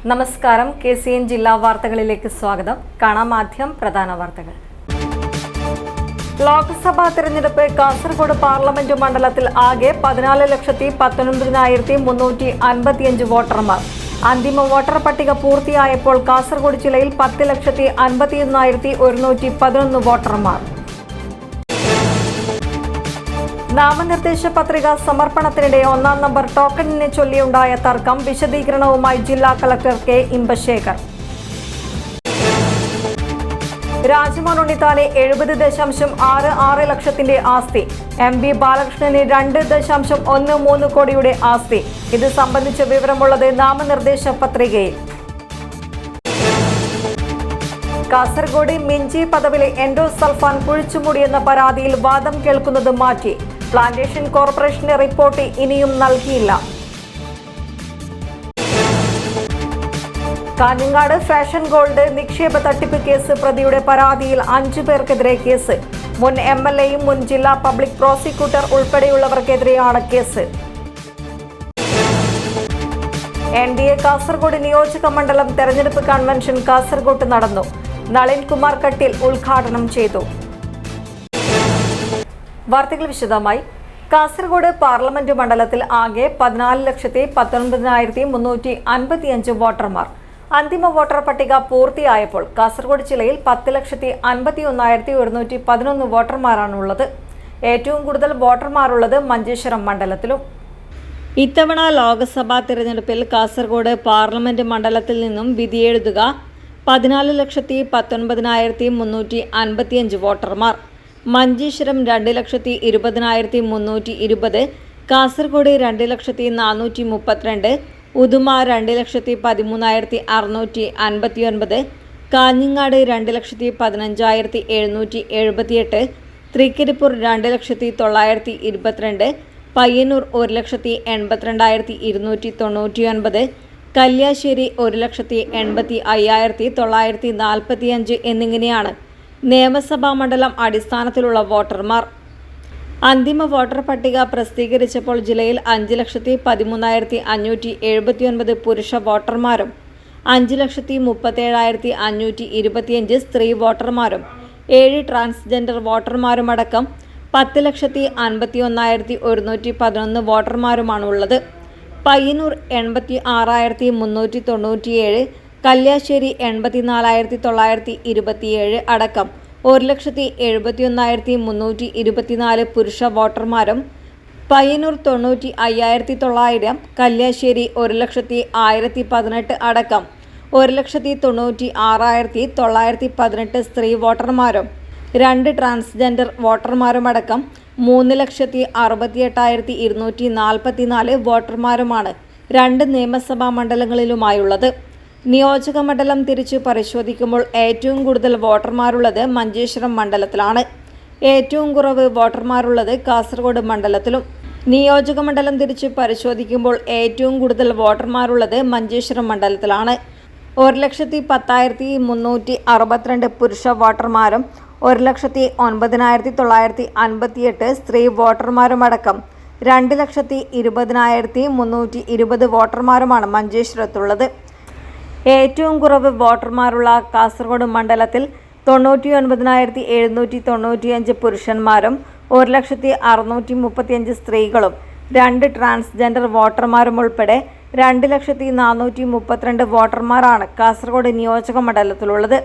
നമസ്കാരം. KCN ജില്ലാ വാർത്തകളിലേക്ക് സ്വാഗതം. കാണാം ആദ്യം പ്രധാന വാർത്തകൾ. ലോക്സഭാ തെരഞ്ഞെടുപ്പ് കാസർഗോഡ് പാർലമെന്റ് മണ്ഡലത്തിൽ ആകെ 14,19,355 വോട്ടർമാർ. അന്തിമ വോട്ടർ പട്ടിക പൂർത്തിയായപ്പോൾ കാസർഗോഡ് ജില്ലയിൽ 10,51,111 വോട്ടർമാർ. നാമനിർദ്ദേശ പത്രിക സമർപ്പണത്തിനിടെ ഒന്നാം നമ്പർ ടോക്കണിനെ ചൊല്ലിയുണ്ടായ തർക്കം. വിശദീകരണവുമായി ജില്ലാ കളക്ടർ കെ ഇമ്പശേഖർ. രാജ്മോഹൻ ഉണ്ണിത്താനെ 70.66 ലക്ഷത്തിന്റെ ആസ്തി. MV ബാലകൃഷ്ണന് 2.13 കോടിയുടെ ആസ്തി. ഇത് സംബന്ധിച്ച വിവരമുള്ളത് നാമനിർദ്ദേശ പത്രികയിൽ. കാസർഗോഡ് മിഞ്ചി പദവിലെ എൻഡോസൾഫാൻ കുഴിച്ചുമൂടിയെന്ന പരാതിയിൽ വാദം കേൾക്കുന്നത് മാറ്റി. പ്ലാന്റേഷൻ കോർപ്പറേഷന്റെ റിപ്പോർട്ട് ഇനിയും നൽകിയില്ല. കാഞ്ഞങ്ങാട് ഫാഷൻ ഗോൾഡ് നിക്ഷേപ തട്ടിപ്പ് കേസ് പ്രതിയുടെ പരാതിയിൽ 5 പേർക്കെതിരെ കേസ്. മുൻ MLAയും മുൻ ജില്ലാ പബ്ലിക് പ്രോസിക്യൂട്ടർ ഉൾപ്പെടെയുള്ളവർക്കെതിരെയാണ് കേസ്. NDA കാസർഗോഡ് നിയോജക മണ്ഡലം തെരഞ്ഞെടുപ്പ് കൺവെൻഷൻ കാസർഗോഡ് നടന്നു. നളിൻ കുമാർ കട്ടിൽ ഉദ്ഘാടനം ചെയ്തു. വാർത്തകൾ വിശദമായി. കാസർഗോഡ് പാർലമെന്റ് മണ്ഡലത്തിൽ ആകെ 14,19,355 വോട്ടർമാർ. അന്തിമ വോട്ടർ പട്ടിക പൂർത്തിയായപ്പോൾ കാസർഗോഡ് ജില്ലയിൽ 10,51,111 വോട്ടർമാരാണുള്ളത്. ഏറ്റവും കൂടുതൽ വോട്ടർമാരുള്ളത് മഞ്ചേശ്വരം മണ്ഡലത്തിലും. ഇത്തവണ ലോക്സഭാ തിരഞ്ഞെടുപ്പിൽ കാസർഗോഡ് പാർലമെന്റ് മണ്ഡലത്തിൽ നിന്നും വിധിയെഴുതുക 14,19,355 വോട്ടർമാർ. മഞ്ചേശ്വരം 2,20,320, കാസർഗോഡ് 2,04,32, ഉദുമ 2,13,659, കാഞ്ഞങ്ങാട് 2,15,778, തൃക്കരിപ്പൂർ 2,09,22, പയ്യന്നൂർ 1,82,299, കല്യാശ്ശേരി 1,85,945 എന്നിങ്ങനെയാണ് നിയമസഭാ മണ്ഡലം അടിസ്ഥാനത്തിലുള്ള വോട്ടർമാർ. അന്തിമ വോട്ടർ പട്ടിക പ്രസിദ്ധീകരിച്ചപ്പോൾ ജില്ലയിൽ 5,13,579 പുരുഷ വോട്ടർമാരും 5,37,525 സ്ത്രീ വോട്ടർമാരും 7 ട്രാൻസ്ജെൻഡർ വോട്ടർമാരുമടക്കം 10,51,111 വോട്ടർമാരുമാണുള്ളത്. പയ്യന്നൂർ 86,397, കല്യാശ്ശേരി 84,927 അടക്കം 1,71,324 പുരുഷ വോട്ടർമാരും പയ്യന്നൂർ 95,900, കല്യാശ്ശേരി 1,01,018 അടക്കം 1,96,918 സ്ത്രീ വോട്ടർമാരും 2 ട്രാൻസ്ജെൻഡർ വോട്ടർമാരുമടക്കം 3,68,244 വോട്ടർമാരുമാണ് 2 നിയമസഭാ മണ്ഡലങ്ങളിലുമായുള്ളത്. നിയോജക മണ്ഡലം തിരിച്ചു പരിശോധിക്കുമ്പോൾ ഏറ്റവും കൂടുതൽ വോട്ടർമാരുള്ളത് മഞ്ചേശ്വരം മണ്ഡലത്തിലാണ്. ഏറ്റവും കുറവ് വോട്ടർമാരുള്ളത് കാസർഗോഡ് മണ്ഡലത്തിലും. നിയോജക മണ്ഡലം തിരിച്ചു പരിശോധിക്കുമ്പോൾ ഏറ്റവും കൂടുതൽ വോട്ടർമാരുള്ളത് മഞ്ചേശ്വരം മണ്ഡലത്തിലാണ്. 1,10,362 പുരുഷ വോട്ടർമാരും 1,09,958 സ്ത്രീ വോട്ടർമാരുമടക്കം 2,20,320 വോട്ടർമാരുമാണ് മഞ്ചേശ്വരത്തുള്ളത്. ഏറ്റവും കുറവ് വോട്ടർമാരുള്ള കാസർഗോഡ് മണ്ഡലത്തിൽ 99,795 പുരുഷന്മാരും 1,635 സ്ത്രീകളും 2 ട്രാൻസ്ജെൻഡർ വോട്ടർമാരും ഉൾപ്പെടെ 2,432 വോട്ടർമാരാണ് കാസർഗോഡ് നിയോജക മണ്ഡലത്തിലുള്ളത്.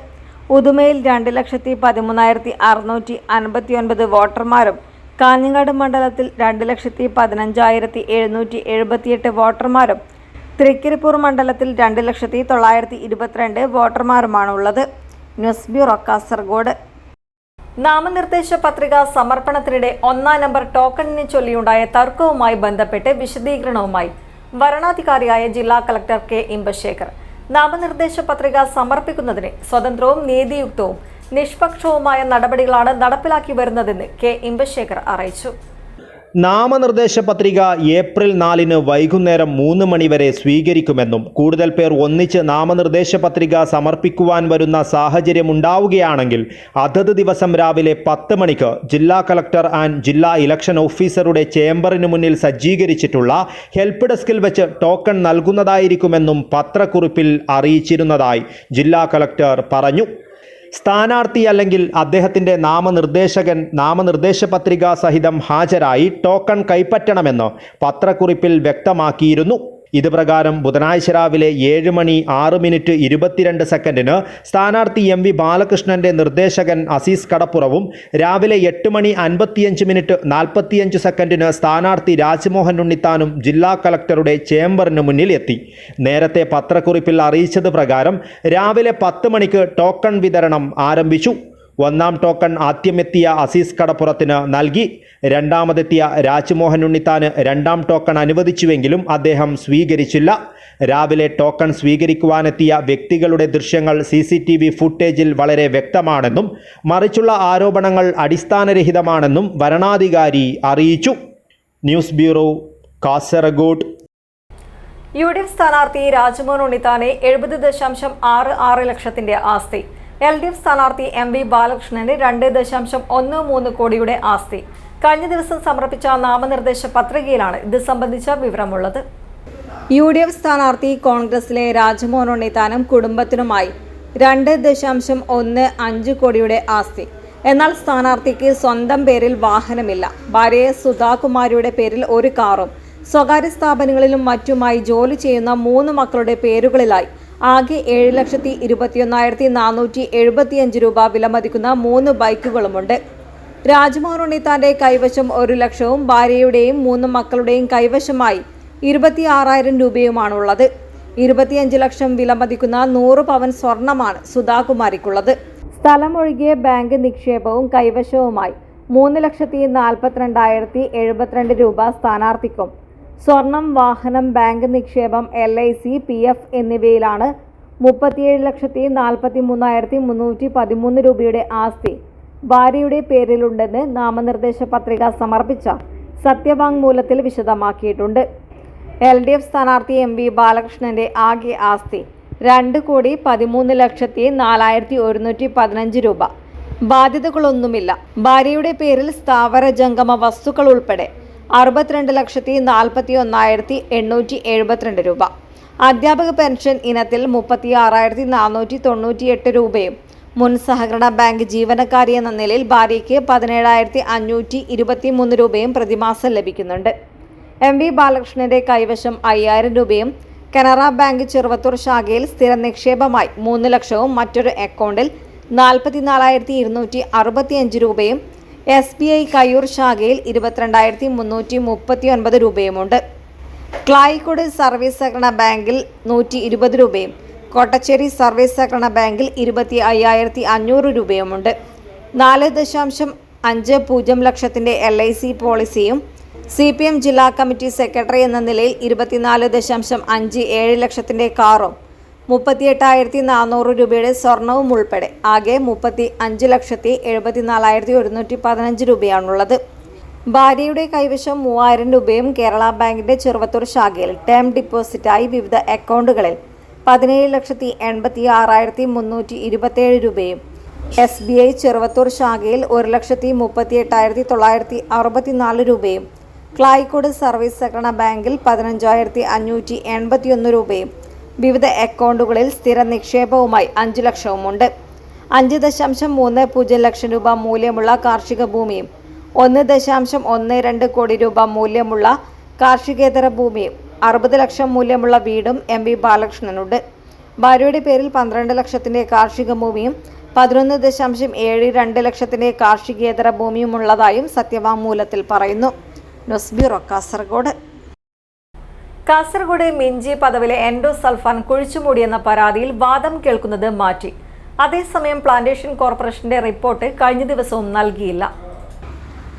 ഉദുമയിൽ 2,13,659 വോട്ടർമാരും കാഞ്ഞങ്ങാട് മണ്ഡലത്തിൽ 2,15,778 വോട്ടർമാരും തൃക്കരിപ്പൂർ മണ്ഡലത്തിൽ 2,09,22 വോട്ടർമാരുമാണുള്ളത്. News bureau Kasaragod. നാമനിർദ്ദേശ പത്രിക സമർപ്പണത്തിനിടെ ഒന്നാം നമ്പർ ടോക്കണിനെ ചൊല്ലിയുണ്ടായ തർക്കവുമായി ബന്ധപ്പെട്ട് വിശദീകരണവുമായി വരണാധികാരിയായ ജില്ലാ കളക്ടർ കെ ഇമ്പശേഖർ. നാമനിർദ്ദേശ പത്രിക സമർപ്പിക്കുന്നതിന് സ്വതന്ത്രവും നീതിയുക്തവും നിഷ്പക്ഷവുമായ നടപടികളാണ് നടപ്പിലാക്കി വരുന്നതെന്ന് കെ ഇമ്പശേഖർ അറിയിച്ചു. നാമനിർദ്ദേശ പത്രിക ഏപ്രിൽ 4 വൈകുന്നേരം 3 മണി വരെ സ്വീകരിക്കുമെന്നും കൂടുതൽ പേർ ഒന്നിച്ച് നാമനിർദ്ദേശ പത്രിക സമർപ്പിക്കുവാൻ വരുന്ന സാഹചര്യമുണ്ടാവുകയാണെങ്കിൽ അതത് ദിവസം രാവിലെ 10 മണിക്ക് ജില്ലാ കളക്ടർ ആൻഡ് ജില്ലാ ഇലക്ഷൻ ഓഫീസറുടെ ചേംബറിന് മുന്നിൽ സജ്ജീകരിച്ചിട്ടുള്ള ഹെൽപ്പ് ഡെസ്കിൽ വെച്ച് ടോക്കൺ നൽകുന്നതായിരിക്കുമെന്നും പത്രക്കുറിപ്പിൽ അറിയിച്ചിരുന്നതായി ജില്ലാ കളക്ടർ പറഞ്ഞു. സ്ഥാനാർത്ഥി അല്ലെങ്കിൽ അദ്ദേഹത്തിൻ്റെ നാമനിർദ്ദേശകൻ നാമനിർദ്ദേശ പത്രിക സഹിതം ഹാജരായി ടോക്കൺ കൈപ്പറ്റണമെന്ന് പത്രക്കുറിപ്പിൽ വ്യക്തമാക്കിയിരുന്നു. ഇതുപ്രകാരം ബുധനാഴ്ച രാവിലെ 7:06:22 സ്ഥാനാർത്ഥി MV ബാലകൃഷ്ണന്റെ നിർദ്ദേശകൻ അസീസ് കടപ്പുറവും രാവിലെ 8:55:45 സ്ഥാനാർത്ഥി രാജ്മോഹൻ ഉണ്ണിത്താനും ജില്ലാ കളക്ടറുടെ ചേംബറിന് മുന്നിൽ എത്തി. നേരത്തെ പത്രക്കുറിപ്പിൽ അറിയിച്ചത് പ്രകാരം രാവിലെ 10 മണിക്ക് ടോക്കൺ വിതരണം ആരംഭിച്ചു. ഒന്നാം ടോക്കൺ ആദ്യമെത്തിയ അസീസ് കടപ്പുറത്തിന് നൽകി. രണ്ടാമതെത്തിയ രാജ്മോഹൻ ഉണ്ണിത്താന് രണ്ടാം ടോക്കൺ അനുവദിച്ചുവെങ്കിലും അദ്ദേഹം സ്വീകരിച്ചില്ല. രാവിലെ ടോക്കൺ സ്വീകരിക്കുവാനെത്തിയ വ്യക്തികളുടെ ദൃശ്യങ്ങൾ CCTV ഫുട്ടേജിൽ വളരെ വ്യക്തമാണെന്നും മറിച്ചുള്ള ആരോപണങ്ങൾ അടിസ്ഥാനരഹിതമാണെന്നും വരണാധികാരി അറിയിച്ചു. News bureau, Kasaragod. UDF സ്ഥാനാർത്ഥി രാജ്മോഹൻ ഉണ്ണിത്താനെ 70.66 ലക്ഷത്തിന്റെ ആസ്തി. LDF സ്ഥാനാർത്ഥി MV ബാലകൃഷ്ണന് 2.13 കോടിയുടെ ആസ്തി. കഴിഞ്ഞ ദിവസം സമർപ്പിച്ച നാമനിർദ്ദേശ പത്രികയിലാണ് ഇത് സംബന്ധിച്ച വിവരമുള്ളത്. UDF സ്ഥാനാർത്ഥി കോൺഗ്രസിലെ രാജ്മോഹൻ ഉണ്ണിത്താനും കുടുംബത്തിനുമായി 2.15 കോടിയുടെ ആസ്തി. എന്നാൽ സ്ഥാനാർത്ഥിക്ക് സ്വന്തം പേരിൽ വാഹനമില്ല. ഭാര്യ സുധാകുമാരിയുടെ പേരിൽ ഒരു കാറും സ്വകാര്യ സ്ഥാപനങ്ങളിലും മറ്റുമായി ജോലി ചെയ്യുന്ന 3 മക്കളുടെ പേരുകളിലായി ആകെ 7,21,475 രൂപ വിലമതിക്കുന്ന 3 ബൈക്കുകളുമുണ്ട്. രാജ്മോഹൻ ഉണ്ണിത്താന്റെ കൈവശം 1 ലക്ഷവും ഭാര്യയുടെയും 3 മക്കളുടെയും കൈവശമായി 26,000 രൂപയുമാണുള്ളത്. 25 ലക്ഷം വിലമതിക്കുന്ന 100 പവൻ സ്വർണമാണ് സുധാകുമാരിക്കുള്ളത്. സ്ഥലമൊഴികെ ബാങ്ക് നിക്ഷേപവും കൈവശവുമായി 3,42,072 രൂപ സ്ഥാനാർത്ഥിക്കും. സ്വർണം, വാഹനം, ബാങ്ക് നിക്ഷേപം, LIC, PF എന്നിവയിലാണ് 37,43,313 രൂപയുടെ ആസ്തി ഭാര്യയുടെ പേരിലുണ്ടെന്ന് നാമനിർദ്ദേശ പത്രിക സമർപ്പിച്ച സത്യവാങ്മൂലത്തിൽ വിശദമാക്കിയിട്ടുണ്ട്. LDF സ്ഥാനാർത്ഥി MV ബാലകൃഷ്ണന്റെ ആകെ ആസ്തി 2,13,04,115 രൂപ. ബാധ്യതകളൊന്നുമില്ല. ഭാര്യയുടെ പേരിൽ സ്ഥാവര ജംഗമ വസ്തുക്കൾ ഉൾപ്പെടെ 62,41,872 രൂപ. അധ്യാപക പെൻഷൻ ഇനത്തിൽ 36,498 രൂപയും മുൻ സഹകരണ ബാങ്ക് ജീവനക്കാരി എന്ന നിലയിൽ ഭാര്യയ്ക്ക് 17,523 രൂപയും പ്രതിമാസം ലഭിക്കുന്നുണ്ട്. MV ബാലകൃഷ്ണന്റെ കൈവശം 5,000 രൂപയും കനറ ബാങ്ക് ചെറുവത്തൂർ ശാഖയിൽ സ്ഥിര നിക്ഷേപമായി 3 ലക്ഷവും മറ്റൊരു അക്കൗണ്ടിൽ 44,265 രൂപയും SBI കയ്യൂർ ശാഖയിൽ 22,339 രൂപയുമുണ്ട്. ക്ലായിക്കോട് സർവീസ് സഹകരണ ബാങ്കിൽ 120 രൂപയും കോട്ടച്ചേരി സർവീസ് സഹകരണ ബാങ്കിൽ 25,500 രൂപയുമുണ്ട്. 4.50 ലക്ഷത്തിന്റെ LIC പോളിസിയും CPM ജില്ലാ കമ്മിറ്റി സെക്രട്ടറി എന്ന നിലയിൽ 24.57 ലക്ഷത്തിന്റെ കാറും 38,400 രൂപയുടെ സ്വർണവും ഉൾപ്പെടെ ആകെ 35,74,115 രൂപയാണുള്ളത്. ഭാര്യയുടെ കൈവശം 3,000 രൂപയും കേരള ബാങ്കിന്റെ ചെറുവത്തൂർ ശാഖയിൽ ടേം ഡിപ്പോസിറ്റായി വിവിധ അക്കൗണ്ടുകളിൽ 17,86,327 രൂപയും SBI ചെറുവത്തൂർ ശാഖയിൽ 1,38,964 രൂപയും ക്ലായിക്കോട് സർവീസ് സഹകരണ ബാങ്കിൽ 15,581 രൂപയും വിവിധ അക്കൗണ്ടുകളിൽ സ്ഥിര നിക്ഷേപവുമായി 5 ലക്ഷവുമുണ്ട്. 5.30 ലക്ഷം രൂപ മൂല്യമുള്ള കാർഷിക ഭൂമിയും 1.12 കോടി രൂപ മൂല്യമുള്ള കാർഷികേതര ഭൂമിയും 60 ലക്ഷം മൂല്യമുള്ള വീടും MV ബാലകൃഷ്ണനുണ്ട്. ഭാര്യയുടെ പേരിൽ 12 ലക്ഷത്തിന്റെ കാർഷിക ഭൂമിയും 11.72 ലക്ഷത്തിന്റെ കാർഷികേതര ഭൂമിയുമുള്ളതായും സത്യവാങ്മൂലത്തിൽ പറയുന്നു. News bureau, Kasaragod. കാസർഗോഡ് മിഞ്ചി പദവിലെ എൻഡോസൾഫാൻ കുഴിച്ചുമൂടിയെന്ന പരാതിയിൽ വാദം കേൾക്കുന്നത് മാറ്റി. അതേസമയം പ്ലാന്റേഷൻ കോർപ്പറേഷന്റെ റിപ്പോർട്ട് കഴിഞ്ഞ ദിവസവും നൽകിയില്ല.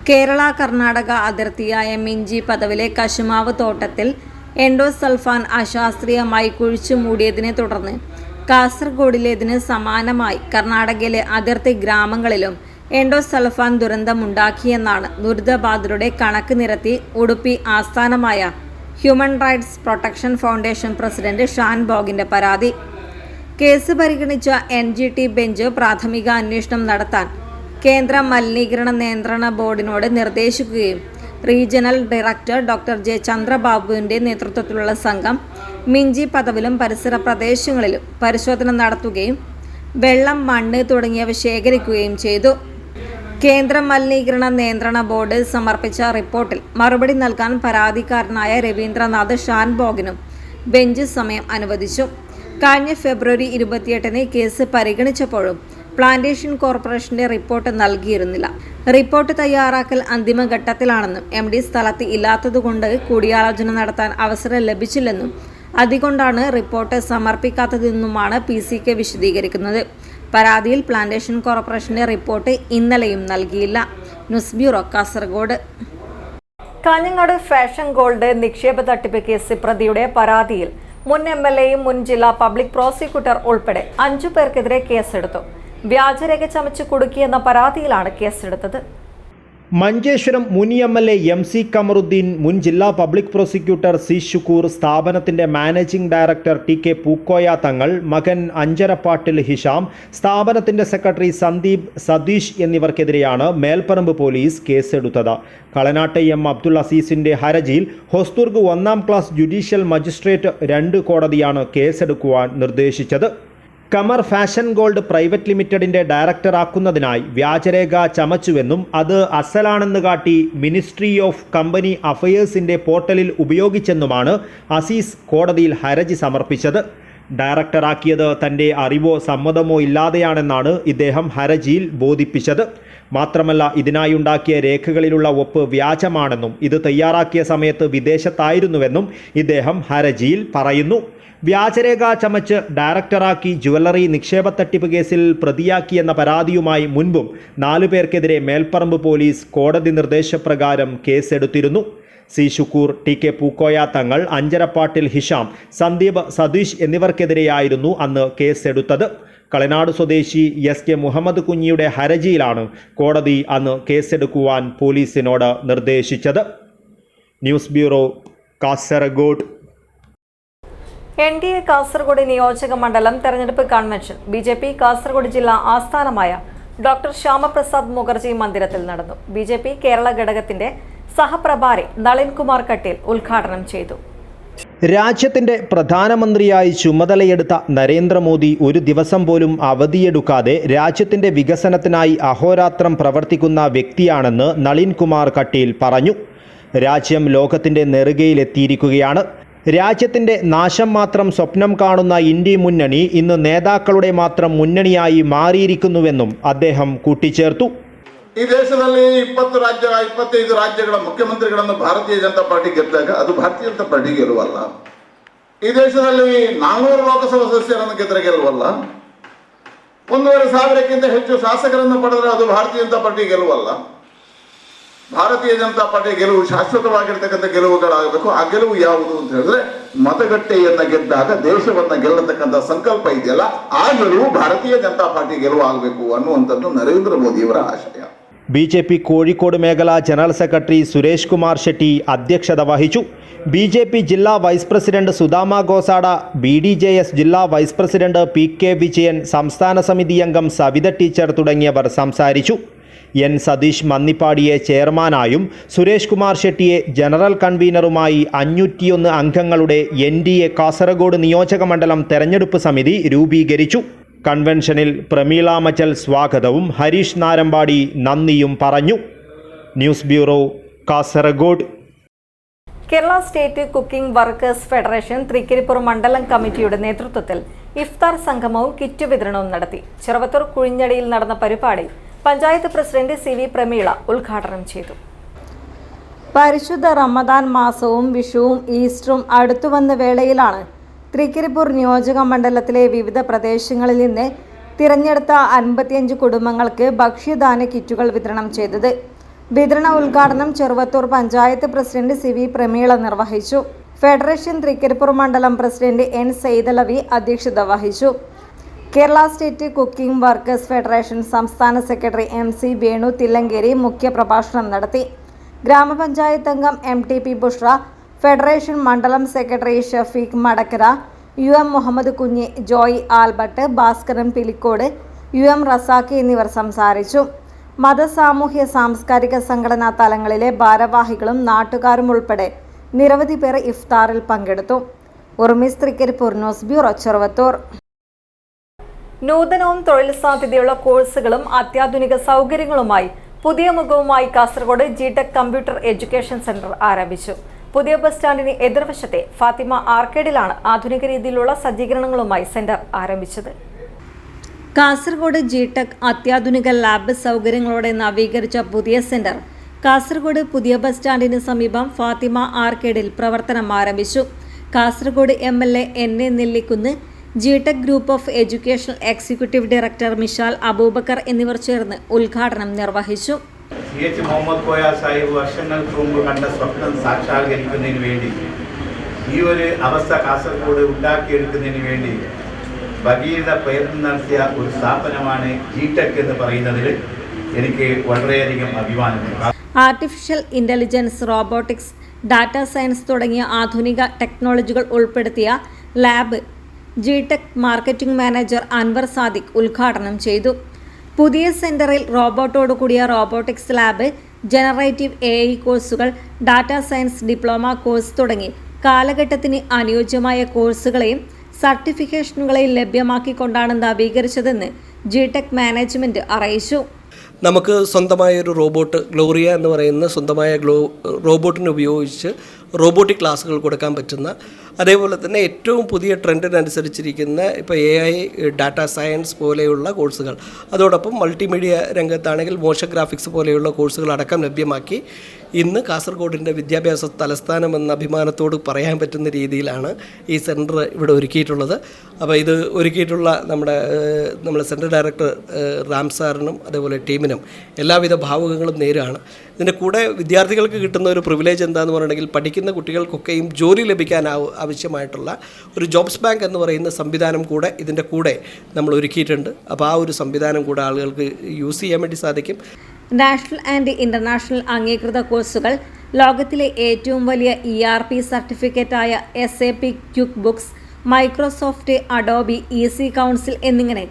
കേരള കർണാടക അതിർത്തിയായ മിഞ്ചി പദവിലെ കശുമാവ് തോട്ടത്തിൽ എൻഡോസൾഫാൻ അശാസ്ത്രീയമായി കുഴിച്ചുമൂടിയതിനെ തുടർന്ന് കാസർഗോഡിലേതിന് സമാനമായി കർണാടകയിലെ അതിർത്തി ഗ്രാമങ്ങളിലും എൻഡോസൾഫാൻ ദുരന്തമുണ്ടാക്കിയെന്നാണ് ദുരിതബാധിതരുടെ കണക്ക് നിരത്തി ഉടുപ്പി ആസ്ഥാനമായ human rights protection foundation president ഷാൻ ബോഗിന്റെ പരാതി. കേസ് പരിഗണിച്ച NGT ബെഞ്ച് പ്രാഥമിക അന്വേഷണം നടത്താൻ കേന്ദ്ര മലിനീകരണ നിയന്ത്രണ ബോർഡിനോട് നിർദ്ദേശിക്കുകയും റീജിയണൽ ഡയറക്ടർ ഡോക്ടർ ജെ ചന്ദ്രബാബുവിന്റെ നേതൃത്വത്തിലുള്ള സംഘം മിഞ്ചി പദവിലും പരിസര പ്രദേശങ്ങളിലും പരിശോധന നടത്തുകയും വെള്ളം, മണ്ണ് തുടങ്ങിയവ ശേഖരിക്കുകയും ചെയ്തു. കേന്ദ്ര മലിനീകരണ നിയന്ത്രണ ബോർഡ് സമർപ്പിച്ച റിപ്പോർട്ടിൽ മറുപടി നൽകാൻ പരാതിക്കാരനായ രവീന്ദ്രനാഥ് ഷാൻബോഗിനും ബെഞ്ച് സമയം അനുവദിച്ചു. കഴിഞ്ഞ ഫെബ്രുവരി 28-ന് കേസ് പരിഗണിച്ചപ്പോഴും പ്ലാന്റേഷൻ കോർപ്പറേഷന്റെ റിപ്പോർട്ട് നൽകിയിരുന്നില്ല. റിപ്പോർട്ട് തയ്യാറാക്കൽ അന്തിമഘട്ടത്തിലാണെന്നും MD സ്ഥലത്ത് ഇല്ലാത്തതുകൊണ്ട് കൂടിയാലോചന നടത്താൻ അവസരം ലഭിച്ചില്ലെന്നും അതുകൊണ്ടാണ് റിപ്പോർട്ട് സമർപ്പിക്കാത്തതെന്നുമാണ് PCK വിശദീകരിക്കുന്നത്. പരാതിയിൽ പ്ലാന്റേഷൻ കോർപ്പറേഷന്റെ റിപ്പോർട്ട് ഇന്നലെയും നൽകിയില്ല. News bureau, Kasaragod. Kanhangad fashion gold നിക്ഷേപ തട്ടിപ്പ് കേസ് പ്രതിയുടെ പരാതിയിൽ മുൻ MLAയും മുൻ ജില്ലാ പബ്ലിക് പ്രോസിക്യൂട്ടർ ഉൾപ്പെടെ 5 പേർക്കെതിരെ കേസെടുത്തു. വ്യാജരേഖ ചമച്ച് കുടുക്കിയെന്ന പരാതിയിലാണ് കേസെടുത്തത്. മഞ്ചേശ്വരം മുൻ MLA MC കമറുദ്ദീൻ, മുൻ ജില്ലാ പബ്ലിക് പ്രോസിക്യൂട്ടർ C ഷുക്കൂർ, സ്ഥാപനത്തിന്റെ managing director TK Pookoya Thangal, മകൻ അഞ്ചരപ്പാട്ടിൽ ഹിഷാം, സ്ഥാപനത്തിന്റെ സെക്രട്ടറി സന്ദീപ്, സതീഷ് എന്നിവർക്കെതിരെയാണ് മേൽപ്പറമ്പ് പോലീസ് കേസെടുത്തത്. കളനാട്ട് M അബ്ദുൾ അസീസിന്റെ ഹർജിയിൽ ഹൊസ്ദുർഗ് 1ാം ക്ലാസ് ജുഡീഷ്യൽ മജിസ്ട്രേറ്റ് 2 കോടതിയാണ് കേസെടുക്കുവാൻ നിർദ്ദേശിച്ചത്. കമർ ഫാഷൻ ഗോൾഡ് പ്രൈവറ്റ് ലിമിറ്റഡിന്റെ ഡയറക്ടറാക്കുന്നതിനായി വ്യാജരേഖ ചമച്ചുവെന്നും അത് അസലാണെന്ന് കാട്ടി മിനിസ്ട്രി ഓഫ് കമ്പനി അഫയേഴ്സിന്റെ പോർട്ടലിൽ ഉപയോഗിച്ചെന്നുമാണ് അസീസ് കോടതിയിൽ ഹർജി സമർപ്പിച്ചത്. ഡയറക്ടറാക്കിയത് തൻ്റെ അറിവോ സമ്മതമോ ഇല്ലാതെയാണെന്നാണ് ഇദ്ദേഹം ഹർജിയിൽ ബോധിപ്പിച്ചത്. മാത്രമല്ല, ഇതിനായുണ്ടാക്കിയ രേഖകളിലുള്ള ഒപ്പ് വ്യാജമാണെന്നും ഇത് തയ്യാറാക്കിയ സമയത്ത് വിദേശത്തായിരുന്നുവെന്നും ഇദ്ദേഹം ഹർജിയിൽ പറയുന്നു. വ്യാജരേഖ ചമച്ച് ഡയറക്ടറാക്കി ജുവല്ലറി നിക്ഷേപ തട്ടിപ്പ് കേസിൽ പ്രതിയാക്കിയെന്ന പരാതിയുമായി മുൻപും 4 പേർക്കെതിരെ മേൽപ്പറമ്പ് പോലീസ് കോടതി നിർദ്ദേശപ്രകാരം കേസെടുത്തിരുന്നു. C Shukkur, TK Pookoya Thangal, അഞ്ചരപ്പാട്ടിൽ Hisham, Sandeep, Satheesh എന്നിവർക്കെതിരെയായിരുന്നു അന്ന് കേസെടുത്തത്. കളനാട് സ്വദേശി SK മുഹമ്മദ് കുഞ്ഞിയുടെ ഹർജിയിലാണ് കോടതി അന്ന് കേസെടുക്കുവാൻ പോലീസിനോട് നിർദ്ദേശിച്ചത്. News bureau, Kasaragod. NDA Kasaragod നിയോജക മണ്ഡലം തെരഞ്ഞെടുപ്പ് കൺവെൻഷൻ BJP കാസർഗോഡ് ജില്ലാ ആസ്ഥാനമായ ഡോക്ടർ ശ്യാമപ്രസാദ് മുഖർജി മന്ദിരത്തിൽ നടന്നു. BJP കേരള ഘടകത്തിന്റെ സഹപ്രഭാരി നളിൻ കുമാർ കട്ടീൽ ഉദ്ഘാടനം ചെയ്തു. രാജ്യത്തിന്റെ പ്രധാനമന്ത്രിയായി ചുമതലയെടുത്ത നരേന്ദ്രമോദി ഒരു ദിവസം പോലും അവധിയെടുക്കാതെ രാജ്യത്തിന്റെ വികസനത്തിനായി അഹോരാത്രം പ്രവർത്തിക്കുന്ന വ്യക്തിയാണെന്ന് നളിൻ കുമാർ കട്ടീൽ പറഞ്ഞു. രാജ്യം ലോകത്തിന്റെ നെറുകയിലെത്തിയിരിക്കുകയാണ്. രാജ്യത്തിന്റെ നാശം മാത്രം സ്വപ്നം കാണുന്ന ഇന്ത്യ മുന്നണി ഇന്ന് നേതാക്കളുടെ മാത്രം മുന്നണിയായി മാറിയിരിക്കുന്നുവെന്നും അദ്ദേഹം കൂട്ടിച്ചേർത്തു. ಈ ದೇಶದಲ್ಲಿ 25 ರಾಜ್ಯಗಳ ಮುಖ್ಯಮಂತ್ರಿಗಳನ್ನು ಭಾರತೀಯ ಜನತಾ ಪಾರ್ಟಿ ಗೆದ್ದಾಗ ಅದು ಭಾರತೀಯ ಜನತಾ ಪಾರ್ಟಿ ಗೆಲುವಲ್ಲ. ಈ ದೇಶದಲ್ಲಿ 400 ಲೋಕಸಭಾ ಸದಸ್ಯರನ್ನು ಗೆದ್ದರೆ ಗೆಲುವಲ್ಲ. 1,500ಕ್ಕಿಂತ ಹೆಚ್ಚು ಶಾಸಕರನ್ನು ಪಡೆದರೆ ಅದು ಭಾರತೀಯ ಜನತಾ ಪಾರ್ಟಿ ಗೆಲುವಲ್ಲ. ಭಾರತೀಯ ಜನತಾ ಪಾರ್ಟಿ ಗೆಲುವು ಶಾಶ್ವತವಾಗಿರ್ತಕ್ಕಂಥ ಗೆಲುವುಗಳಾಗಬೇಕು. ಆ ಗೆಲುವು ಯಾವುದು ಅಂತ ಹೇಳಿದ್ರೆ ಮತಗಟ್ಟೆಯನ್ನ ಗೆದ್ದಾಗ ದೇಶವನ್ನ ಗೆಲ್ಲತಕ್ಕಂಥ ಸಂಕಲ್ಪ ಇದೆಯಲ್ಲ, ಆ ಗೆಲುವು ಭಾರತೀಯ ಜನತಾ ಪಾರ್ಟಿ ಗೆಲುವು ಆಗಬೇಕು ಅನ್ನುವಂಥದ್ದು ನರೇಂದ್ರ ಮೋದಿಯವರ ಆಶಯ. BJP കോഴിക്കോട് മേഖല ജനറൽ സെക്രട്ടറി സുരേഷ് കുമാർ ഷെട്ടി അധ്യക്ഷത വഹിച്ചു. BJP ജില്ലാ vice president Sudama Gosada, BDJS ജില്ലാ വൈസ് പ്രസിഡന്റ് PK വിജയൻ, സംസ്ഥാന സമിതി അംഗം സവിത ടീച്ചർ തുടങ്ങിയവർ സംസാരിച്ചു. N സതീഷ് മന്നിപ്പാടിയെ ചെയർമാനായും സുരേഷ് കുമാർ ഷെട്ടിയെ ജനറൽ കൺവീനറുമായി 501 അംഗങ്ങളുടെ NDA കാസർഗോഡ് നിയോജക മണ്ഡലം തെരഞ്ഞെടുപ്പ് സമിതി രൂപീകരിച്ചു. കൺവെൻഷനിൽ പ്രമീള മച്ചൽ സ്വാഗതവും ഹരീഷ് നാരമ്പാടി നന്ദിയും പറഞ്ഞു. News bureau, Kasaragod. Kerala state cooking workers federation Trikaripur മണ്ഡലം കമ്മിറ്റിയുടെ നേതൃത്വത്തിൽ ഇഫ്താർ സംഗമവും കിറ്റ് വിതരണവും നടത്തി. ചെറുവത്തൂർ കുഴിഞ്ഞടിയിൽ നടന്ന പരിപാടി പഞ്ചായത്ത് പ്രസിഡന്റ് CV പ്രമീള ഉദ്ഘാടനം ചെയ്തു. പരിശുദ്ധ റമദാൻ മാസവും വിഷുവും ഈസ്റ്ററും അടുത്തുവന്ന വേളയിലാണ് തൃക്കരിപ്പൂർ നിയോജക മണ്ഡലത്തിലെ വിവിധ പ്രദേശങ്ങളിൽ നിന്ന് തിരഞ്ഞെടുത്ത 55 കുടുംബങ്ങൾക്ക് ഭക്ഷ്യദാന കിറ്റുകൾ വിതരണം ചെയ്തത്. വിതരണ ഉദ്ഘാടനം ചെറുവത്തൂർ പഞ്ചായത്ത് പ്രസിഡന്റ് CV പ്രമീള നിർവഹിച്ചു. ഫെഡറേഷൻ തൃക്കരിപ്പൂർ മണ്ഡലം പ്രസിഡന്റ് N സൈദലവി അധ്യക്ഷത വഹിച്ചു. Kerala state cooking workers federation സംസ്ഥാന സെക്രട്ടറി MC വേണു തില്ലങ്കേരി മുഖ്യപ്രഭാഷണം നടത്തി. ഗ്രാമപഞ്ചായത്ത് അംഗം MTP ബുഷ്ര, ഫെഡറേഷൻ മണ്ഡലം secretary Shafeeq Madakkara, UM Muhammad Kunhi, Joy Albert, Bhaskaran Pilicode, UM Razak എന്നിവർ സംസാരിച്ചു. മത, സാമൂഹ്യ, സാംസ്കാരിക സംഘടനാ തലങ്ങളിലെ ഭാരവാഹികളും നാട്ടുകാരും ഉൾപ്പെടെ നിരവധി പേർ ഇഫ്താറിൽ പങ്കെടുത്തു. ഉർമിസ് തൃക്കരിപ്പൂർ, ന്യൂസ് ബ്യൂറോ, ചെറുവത്തൂർ. നൂതനവും തൊഴിൽ സാധ്യതയുള്ള കോഴ്സുകളും അത്യാധുനിക സൗകര്യങ്ങളുമായി പുതിയ മുഖവുമായി Kasaragod GTech computer education centre ആരംഭിച്ചു. പുതിയ ബസ് സ്റ്റാൻഡിന് എതിർവശത്തെ ഫാത്തിമ ആർക്കേഡിലാണ് ആധുനിക രീതിയിലുള്ള സജ്ജീകരണങ്ങളുമായി സെന്റർ ആരംഭിച്ചത്. കാസർഗോഡ് GTech അത്യാധുനിക ലാബ് സൗകര്യങ്ങളോടെ നവീകരിച്ച പുതിയ സെന്റർ കാസർഗോഡ് പുതിയ ബസ് സ്റ്റാൻഡിന് സമീപം ഫാത്തിമ ആർക്കേഡിൽ പ്രവർത്തനം ആരംഭിച്ചു. Kasaragod MLA NA Nellikkunnu, GTech group of education executive director Mishal Abubakar എന്നിവർ ചേർന്ന് ഉദ്ഘാടനം നിർവഹിച്ചു. CH മുഹമ്മദ് കോയ സാഹിബ് വർഷങ്ങൾക്ക് മുമ്പ് കണ്ട സ്വപ്നം സാക്ഷാത്കരിക്കുന്നതിന് വേണ്ടി ഈ ഒരു അവസ്ഥ കാസർഗോഡ് ഉണ്ടാക്കിയെടുക്കുന്നതിന് വേണ്ടി ഭഗീരഥ പ്രയത്നം നടത്തിയ ഒരു സ്ഥാപനമാണ് GTech എന്ന് പറയുന്നതിൽ എനിക്ക് വളരെയധികം അഭിമാനമുണ്ട്. Artificial intelligence, robotics, data science തുടങ്ങിയ ആധുനിക ടെക്നോളജികൾ ഉൾപ്പെടുത്തിയ lab GTech marketing manager Anwar Sadiq ഉദ്ഘാടനം ചെയ്തു. പുതിയ സെന്ററിൽ റോബോട്ടോടുകൂടിയ റോബോട്ടിക്സ് ലാബ്, ജനറേറ്റീവ് AI കോഴ്സുകൾ, ഡാറ്റ സയൻസ് ഡിപ്ലോമ കോഴ്സ് തുടങ്ങി കാലഘട്ടത്തിന് അനുയോജ്യമായ കോഴ്സുകളെയും സർട്ടിഫിക്കേഷനുകളെയും ലഭ്യമാക്കിക്കൊണ്ടാണ് നവീകരിച്ചതെന്ന് GTech മാനേജ്മെന്റ് അറിയിച്ചു. നമുക്ക് സ്വന്തമായൊരു റോബോട്ട്, ഗ്ലോറിയ എന്ന് പറയുന്ന സ്വന്തമായ റോബോട്ടിനെ ഉപയോഗിച്ച് റോബോട്ടിക് ക്ലാസ്സുകൾ കൊടുക്കാൻ പറ്റുന്ന, അതേപോലെ തന്നെ ഏറ്റവും പുതിയ ട്രെൻഡിനനുസരിച്ചിരിക്കുന്ന ഇപ്പോൾ AI, ഡാറ്റ സയൻസ് പോലെയുള്ള കോഴ്സുകൾ, അതോടൊപ്പം മൾട്ടിമീഡിയ രംഗത്താണെങ്കിൽ മോഷൻ ഗ്രാഫിക്സ് പോലെയുള്ള കോഴ്സുകൾ അടക്കം ലഭ്യമാക്കി ഇന്ന് കാസർഗോഡിൻ്റെ വിദ്യാഭ്യാസ തലസ്ഥാനം എന്ന അഭിമാനത്തോട് പറയാൻ പറ്റുന്ന രീതിയിലാണ് ഈ സെൻറ്റർ ഇവിടെ ഒരുക്കിയിട്ടുള്ളത്. അപ്പോൾ ഇത് ഒരുക്കിയിട്ടുള്ള നമ്മുടെ സെൻറ്റർ ഡയറക്ടർ റാം സാറിനും അതേപോലെ ടീമിനും എല്ലാവിധ ഭാവുകങ്ങളും നേരാണ്. ഇതിൻ്റെ കൂടെ വിദ്യാർത്ഥികൾക്ക് കിട്ടുന്ന ഒരു പ്രിവിലേജ് എന്താണെന്ന് പറഞ്ഞിട്ടുണ്ടെങ്കിൽ പഠിക്കുന്ന കുട്ടികൾക്കൊക്കെയും ജോലി ലഭിക്കാൻ ആവശ്യമായിട്ടുള്ള ഒരു ജോബ്സ് ബാങ്ക് എന്ന് പറയുന്ന സംവിധാനം കൂടെ ഇതിൻ്റെ കൂടെ നമ്മൾ ഒരുക്കിയിട്ടുണ്ട്. അപ്പോൾ ആ ഒരു സംവിധാനം കൂടെ ആളുകൾക്ക് യൂസ് ചെയ്യാൻ വേണ്ടി സാധിക്കും. നാഷണൽ ആൻഡ് ഇന്റർനാഷണൽ അംഗീകൃത കോഴ്സുകൾ, ലോകത്തിലെ ഏറ്റവും വലിയ ERP സർട്ടിഫിക്കറ്റായ SAP quick books, Microsoft, Adobe, EC council എന്നിങ്ങനെ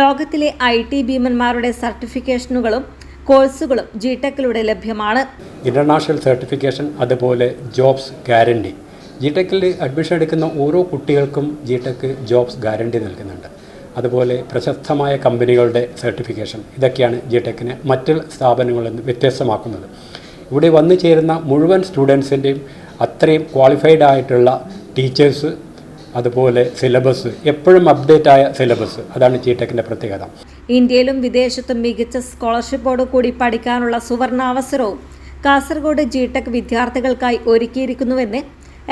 ലോകത്തിലെ IT ഭീമന്മാരുടെ സർട്ടിഫിക്കേഷനുകളും കോഴ്സുകളും GTechിലൂടെ ലഭ്യമാണ്. ഇൻ്റർനാഷണൽ സർട്ടിഫിക്കേഷൻ, അതുപോലെ ജോബ്സ് ഗ്യാരണ്ടി. GTechിൽ അഡ്മിഷൻ എടുക്കുന്ന ഓരോ കുട്ടികൾക്കും GTech ജോബ്സ് ഗ്യാരണ്ടി നൽകുന്നുണ്ട്. അതുപോലെ പ്രശസ്തമായ കമ്പനികളുടെ സർട്ടിഫിക്കേഷൻ. ഇതൊക്കെയാണ് GTechിനെ മറ്റ് സ്ഥാപനങ്ങളിൽ നിന്ന് വ്യത്യസ്തമാക്കുന്നത്. ഇവിടെ വന്നു ചേരുന്ന മുഴുവൻ സ്റ്റുഡൻസിൻ്റെയും അത്രയും ക്വാളിഫൈഡ് ആയിട്ടുള്ള ടീച്ചേഴ്സ്, അതുപോലെ സിലബസ് എപ്പോഴും അപ്ഡേറ്റ് ആയ സിലബസ്, അതാണ് GTechിൻ്റെ പ്രത്യേകത. ഇന്ത്യയിലും വിദേശത്തും മികച്ച സ്കോളർഷിപ്പോട് കൂടി പഠിക്കാനുള്ള സുവർണാവസരവും കാസർഗോഡ് GTech വിദ്യാർത്ഥികൾക്കായി ഒരുക്കിയിരിക്കുന്നുവെന്ന്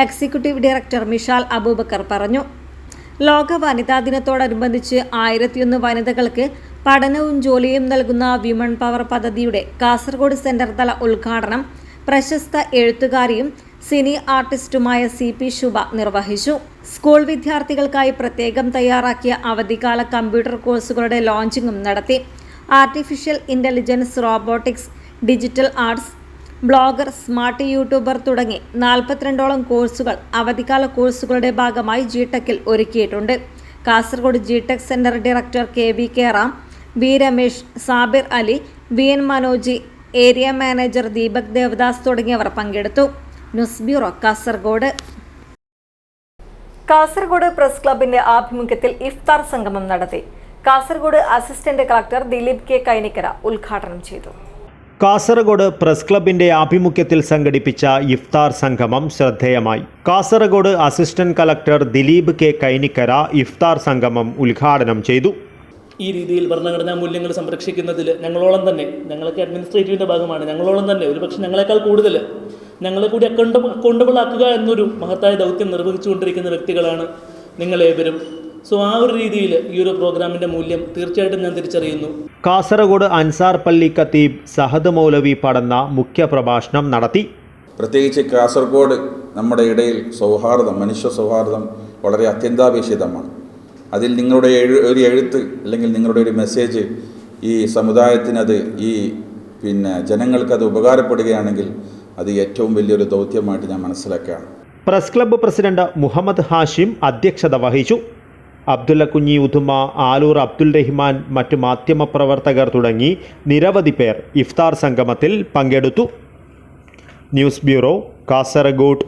എക്സിക്യൂട്ടീവ് ഡയറക്ടർ മിഷാൽ അബൂബക്കർ പറഞ്ഞു. ലോക വനിതാ ദിനത്തോടനുബന്ധിച്ച് 1001 വനിതകൾക്ക് പഠനവും ജോലിയും നൽകുന്ന വിമൺ പവർ പദ്ധതിയുടെ കാസർഗോഡ് സെന്റർ തല ഉദ്ഘാടനം പ്രശസ്ത എഴുത്തുകാരിയും സിനി ആർട്ടിസ്റ്റുമായ CP ശുഭ നിർവഹിച്ചു. സ്കൂൾ വിദ്യാർത്ഥികൾക്കായി പ്രത്യേകം തയ്യാറാക്കിയ അവധിക്കാല കമ്പ്യൂട്ടർ കോഴ്സുകളുടെ ലോഞ്ചിങ്ങും നടത്തി. Artificial intelligence, robotics, digital arts, blogger, smart YouTuber തുടങ്ങി 42ഓളം കോഴ്സുകൾ അവധിക്കാല കോഴ്സുകളുടെ ഭാഗമായി GTechിൽ ഒരുക്കിയിട്ടുണ്ട്. Kasaragod GTech centre director KVK Ram, B Ramesh, Sabir Ali, VN Manoji, area manager Deepak Devadas തുടങ്ങിയവർ പങ്കെടുത്തു. News bureau, Kasaragod. Kasaragod press ക്ലബിന്റെ ആഭിമുഖ്യത്തിൽ ഇഫ്താർ സംഗമം നടത്തി. Kasaragod assistant collector Dileep K Kainikkara ഉദ്ഘാടനം ചെയ്തു. കാസർഗോഡ് പ്രസ് ക്ലബിന്റെ ആഭിമുഖ്യത്തിൽ സംഘടിപ്പിച്ച ഇഫ്താർ സംഗമം ശ്രദ്ധേയമായി. Kasaragod assistant collector Dileep K Kainikkara ഇഫ്താർ സംഗമം ഉദ്ഘാടനം ചെയ്തു. ഈ രീതിയിൽ ഭരണഘടനാ മൂല്യങ്ങൾ സംരക്ഷിക്കുന്നതിൽ ഞങ്ങളോളം തന്നെ, ഞങ്ങളൊക്കെ അഡ്മിനിസ്ട്രേറ്റീവിൻ്റെ ഭാഗമാണ്, ഞങ്ങളോളം തന്നെ ഒരുപക്ഷെ ഞങ്ങളെക്കാൾ കൂടുതൽ ഞങ്ങളെ കൂടി അക്കൗണ്ടബിൾ ആക്കുക എന്നൊരു മഹത്തായ ദൗത്യം നിർവഹിച്ചുകൊണ്ടിരിക്കുന്ന വ്യക്തികളാണ് നിങ്ങളേവരും. സോ ആ ഒരു രീതിയിൽ ഈ ഒരു പ്രോഗ്രാമിൻ്റെ മൂല്യം തീർച്ചയായിട്ടും ഞാൻ തിരിച്ചറിയുന്നു. കാസർഗോഡ് അൻസാർ പള്ളി ഖത്തീബ് സഹദ് മൗലവി പടന്ന മുഖ്യപ്രഭാഷണം നടത്തി. പ്രത്യേകിച്ച് കാസർഗോഡ് നമ്മുടെ ഇടയിൽ സൗഹാർദ്ദം, മനുഷ്യ സൗഹാർദ്ദം വളരെ അത്യന്താപേക്ഷിതമാണ്. അതിൽ നിങ്ങളുടെ ഒരു എഴുത്ത് അല്ലെങ്കിൽ നിങ്ങളുടെ ഒരു മെസ്സേജ് ഈ സമുദായത്തിനത് ജനങ്ങൾക്കത് ഉപകാരപ്പെടുകയാണെങ്കിൽ അത് ഏറ്റവും വലിയൊരു ദൗത്യമായിട്ട് ഞാൻ മനസ്സിലാക്കുകയാണ്. Press club president Muhammad Hashim അധ്യക്ഷത വഹിച്ചു. അബ്ദുള്ള കുഞ്ഞി ഉദുമ, ആലൂർ അബ്ദുൽ റഹ്മാൻ, മറ്റു മാധ്യമപ്രവർത്തകർ തുടങ്ങി നിരവധി പേർ ഇഫ്താർ സംഗമത്തിൽ പങ്കെടുത്തു. News bureau, Kasaragod.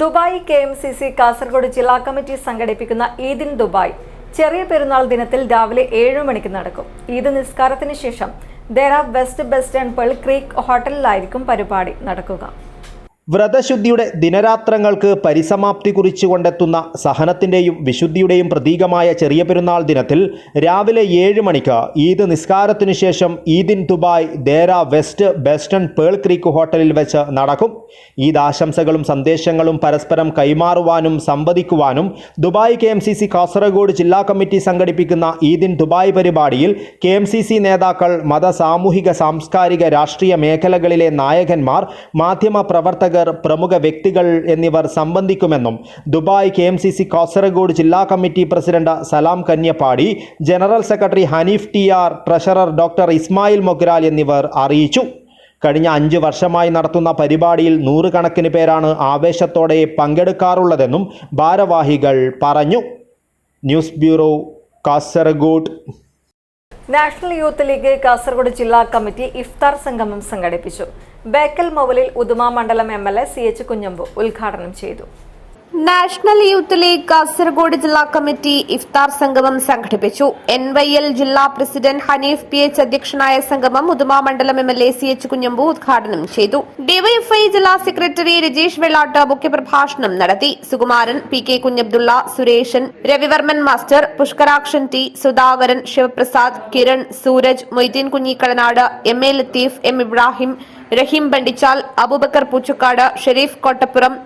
Dubai KMCC Kasaragod ജില്ലാ കമ്മിറ്റി സംഘടിപ്പിക്കുന്ന ഈദ് ഇൻ ദുബായ് ചെറിയ പെരുന്നാൾ ദിനത്തിൽ രാവിലെ 7 മണിക്ക് നടക്കും. ഈദ് നിസ്കാരത്തിന് ശേഷം Deira west best and Pearl Creek ഹോട്ടലിലായിരിക്കും പരിപാടി നടക്കുക. വ്രതശുദ്ധിയുടെ ദിനരാത്രങ്ങൾക്ക് പരിസമാപ്തി കുറിച്ചുകൊണ്ടെത്തുന്ന സഹനത്തിൻ്റെയും വിശുദ്ധിയുടെയും പ്രതീകമായ ചെറിയ പെരുന്നാൾ ദിനത്തിൽ രാവിലെ 7 മണിക്ക് ഈദ് നിസ്കാരത്തിനു ശേഷം Eid in Dubai Deira west best and Pearl Creek ഹോട്ടലിൽ വെച്ച് നടക്കും. ഈദ് ആശംസകളും സന്ദേശങ്ങളും പരസ്പരം കൈമാറുവാനും സംവദിക്കുവാനും ദുബായ് KMCC കാസർഗോഡ് ജില്ലാ കമ്മിറ്റി സംഘടിപ്പിക്കുന്ന ഈദ് ഇൻ ദുബായ് പരിപാടിയിൽ KMCC നേതാക്കൾ, മത, സാമൂഹിക, സാംസ്കാരിക, രാഷ്ട്രീയ മേഖലകളിലെ നായകന്മാർ, മാധ്യമ പ്രവർത്തകർ, പ്രമുഖ വ്യക്തികൾ എന്നിവർ സംബന്ധിക്കുമെന്നും ദുബായ് KMCC കാസർഗോഡ് ജില്ലാ committee president Salam Kanyapady, general secretary Hanif TR, treasurer doctor Ismail Mogral എന്നിവർ അറിയിച്ചു. കഴിഞ്ഞ 5 വർഷമായി നടത്തുന്ന പരിപാടിയിൽ 100 കണക്കിന് പേരാണ് ആവേശത്തോടെ പങ്കെടുക്കാറുള്ളതെന്നും ഭാരവാഹികൾ പറഞ്ഞു. News bureau, Kasaragod. National youth league Kasaragod ജില്ലാ കമ്മിറ്റി ഇഫ്താർ സംഗമം സംഘടിപ്പിച്ചു. ബേക്കൽ മൗലിൽ ഉദുമ മണ്ഡലം MLA CH കുഞ്ഞമ്പു ഉദ്ഘാടനം ചെയ്തു. നാഷണൽ യൂത്ത് ലീഗ് കാസർഗോഡ് ജില്ലാ കമ്മിറ്റി ഇഫ്താർ സംഗമം സംഘടിപ്പിച്ചു. NYL ജില്ലാ പ്രസിഡന്റ് ഹനീഫ് PH അധ്യക്ഷനായ സംഗമം ഉദുമ മണ്ഡലം MLA CH കുഞ്ഞമ്പു ഉദ്ഘാടനം ചെയ്തു. DYFI ജില്ലാ സെക്രട്ടറി രജീഷ് വെള്ളാട്ട് മുഖ്യപ്രഭാഷണം നടത്തി. Sukumaran, PK Kunhabdulla, Sureshan, Ravivarman master, Pushkarakshan T, Sudhakaran, Shivaprasad, Kiran, Sooraj, Moideen Kunhikadanad, MA Latheef, M Ibrahim, Raheem Bandichal, Abubakar Poochakkad, Sharif Kottappuram,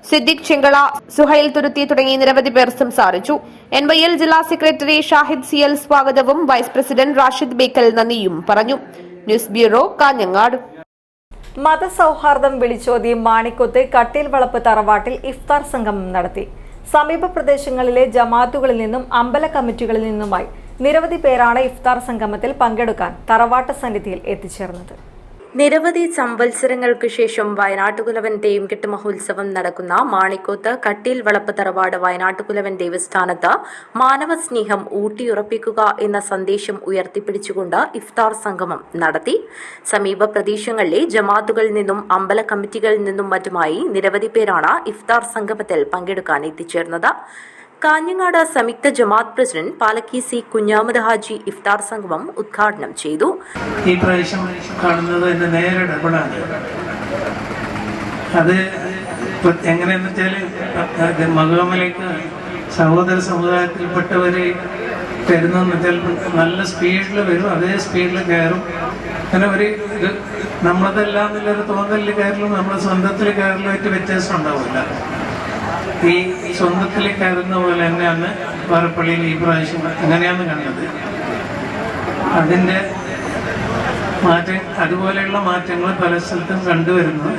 Siddique Chengala, Suhail Thuruthi തുടങ്ങി നിരവധി പേർ സംസാരിച്ചു. NYL ജില്ലാ സെക്രട്ടറി ഷാഹിദ് CL സ്വാഗതവും വൈസ് പ്രസിഡന്റ് റാഷിദ് ബേക്കൽ നന്ദിയും പറഞ്ഞു. News bureau, Kanhangad. മതസൗഹാർദ്ദം വിളിച്ചോതി മാണിക്കൊത്ത് കട്ടീൽ വളപ്പ് തറവാട്ടിൽ ഇഫ്താർ സംഗമം നടത്തി. സമീപ പ്രദേശങ്ങളിലെ ജമാഅത്തുകളിൽ നിന്നും അമ്പല കമ്മിറ്റികളിൽ നിന്നുമായി നിരവധി പേരാണ് ഇഫ്താർ സംഗമത്തിൽ പങ്കെടുക്കാൻ തറവാട്ട് സന്നിധിയിൽ എത്തിച്ചേർന്നത്. നിരവധി സംവത്സരങ്ങൾക്ക് ശേഷം വയനാട്ടുകുലവൻ തെയ്യംകെട്ട് മഹോത്സവം നടക്കുന്ന മാണിക്കോത്ത് കട്ടീൽ വളപ്പ് തറവാട് വയനാട്ടുകുലവൻ ദേവസ്ഥാനത്ത് മാനവ സ്നേഹം ഊട്ടിയുറപ്പിക്കുക എന്ന സന്ദേശം ഉയർത്തിപ്പിടിച്ചുകൊണ്ട് ഇഫ്താർ സംഗമം നടത്തി. സമീപ പ്രദേശങ്ങളിലെ ജമാഅത്തുകളിൽ നിന്നും അമ്പല കമ്മിറ്റികളിൽ നിന്നും മറ്റുമായി നിരവധി പേരാണ് ഇഫ്താർ സംഗമത്തിൽ പങ്കെടുക്കാൻ എത്തിച്ചേർന്നത്. കാഞ്ഞങ്ങാട് സംയുക്ത ജമാഅത്ത് പ്രസിഡന്റ് പാലക്കി C കുഞ്ഞാമദ് ഹാജി ഇഫ്താർ സംഗമം ഉദ്ഘാടനം ചെയ്തു. ഈ പ്രാവശ്യം കാണുന്നത് എന്റെ നേരെ ഡബിളാണ്. അത് എങ്ങനെയെന്ന് വെച്ചാൽ മകമിലേക്ക് സഹോദര സമുദായത്തിൽപ്പെട്ടവര് വരുന്നെന്ന് വെച്ചാൽ നല്ല സ്പീഡിൽ വരും, അതേ സ്പീഡിൽ കയറും. അങ്ങനെ ഒരു ഇത് നമ്മളതെല്ലാം എന്നുള്ളൊരു തോന്നലിൽ കയറലും നമ്മുടെ സ്വന്തത്തിൽ കയറലുമായിട്ട് വ്യത്യാസം ഉണ്ടാവില്ല. ഈ സ്വന്തത്തിൽ കയറുന്ന പോലെ തന്നെയാണ് പാറപ്പള്ളിയിൽ ഈ പ്രാവശ്യം അങ്ങനെയാണ് കണ്ടത്. അതിൻ്റെ മാറ്റം, അതുപോലെയുള്ള മാറ്റങ്ങൾ പല സ്ഥലത്തും കണ്ടുവരുന്നു.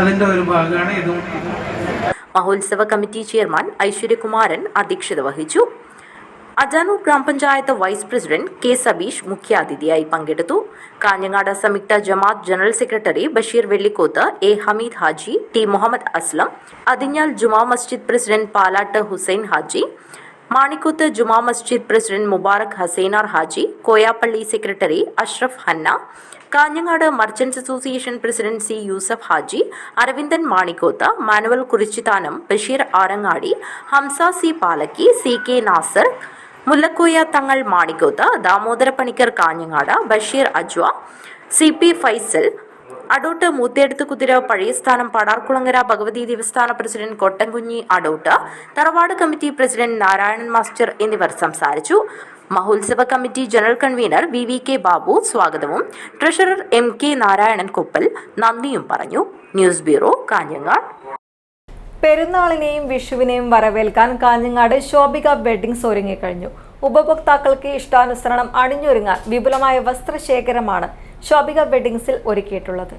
അതിൻ്റെ ഒരു ഭാഗമാണ് ഇതും. മഹോത്സവ കമ്മിറ്റി ചെയർമാൻ ഐശ്വര്യകുമാരൻ അധ്യക്ഷത വഹിച്ചു. അജാനൂർ ഗ്രാമപഞ്ചായത്ത് വൈസ് പ്രസിഡന്റ് K സബീഷ് മുഖ്യാതിഥിയായി പങ്കെടുത്തു. കാഞ്ഞങ്ങാട് സംയുക്ത ജമാഅത്ത് general secretary Basheer Vellikoth, A Hameed Haji, T Muhammad Aslam, Athinhal ജുമാ മസ്ജിദ് പ്രസിഡന്റ് പാലാട്ട് ഹുസൈൻ ഹാജി, മാണിക്കോത്ത് ജുമാ മസ്ജിദ് president Mubarak Hasainar Haji, Koyappally secretary Ashraf Hanna, Kanhangad merchants association president C Yusuf Haji, Aravindan Manikoth, Manuel Kurichithanam, Basheer Arangadi, Hamza C Palakki, CK Nasar, Mullakoya Thangal Manikoth, Damodara Panicker Kanhangad, Basheer Ajwa, CP Faisal, Adott മൂത്തേടുത്ത് കുതിര പഴയ സ്ഥാനം പടാർക്കുളങ്ങര ഭഗവതി ദേവസ്ഥാന പ്രസിഡന്റ് കൊട്ടംകുഞ്ഞി അടോട്ട്, തറവാട് കമ്മിറ്റി പ്രസിഡന്റ് നാരായണൻ മാസ്റ്റർ എന്നിവർ സംസാരിച്ചു. മഹോത്സവ committee general convener VVK Babu സ്വാഗതവും ട്രഷറർ MK നാരായണൻ കൊപ്പൽ നന്ദിയും പറഞ്ഞു. News bureau, Kanhangad. പെരുന്നാളിനെയും വിഷുവിനെയും വരവേൽക്കാൻ കാഞ്ഞങ്ങാട് ശോഭിക വെഡ്ഡിംഗ്സ് ഒരുങ്ങിക്കഴിഞ്ഞു. ഉപഭോക്താക്കൾക്ക് ഇഷ്ടാനുസരണം അണിഞ്ഞൊരുങ്ങാൻ വിപുലമായ വസ്ത്രശേഖരമാണ് ശോഭിക വെഡ്ഡിംഗ്സിൽ ഒരുക്കിയിട്ടുള്ളത്.